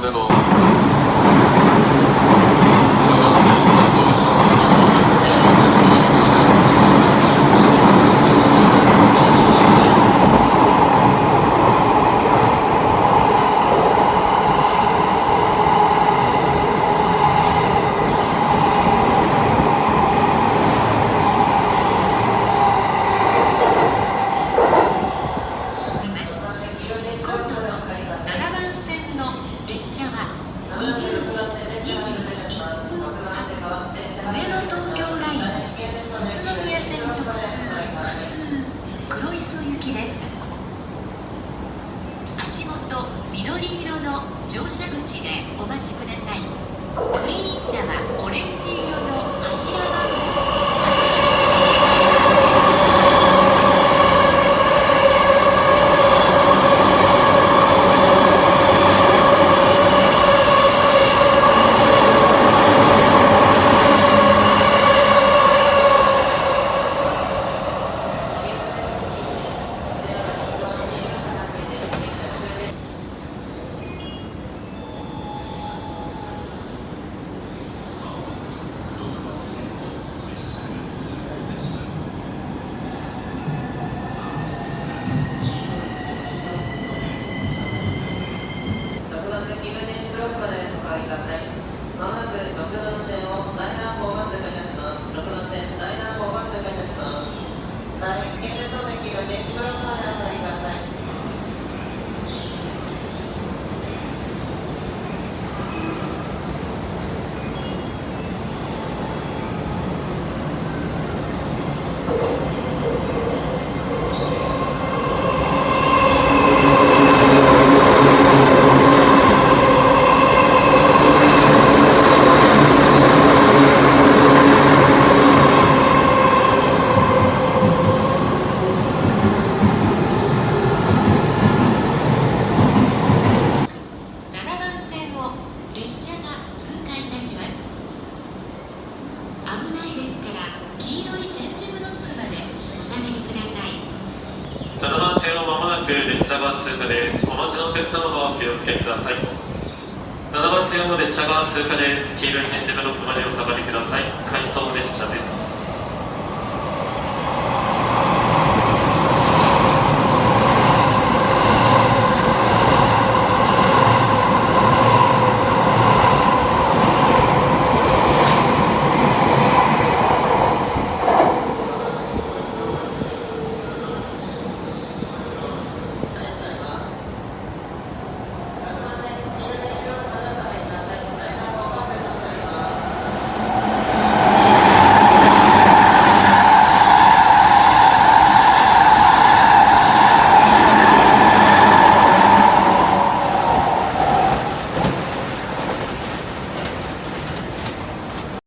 での緑色の乗車口でお待ちください。グリーン車はオレンジ色の柱番号まもなく6番線を第7方が通過いたします。6番線第7方が通過いたします。現在当の駅は電気ブロックまでお下がりください。7番線をまもなく列車が通過です。お待ちのお客様はお気をつけください。7番線の列車が通過です。黄色い点字ブロックまでお下がりください。回送列車です。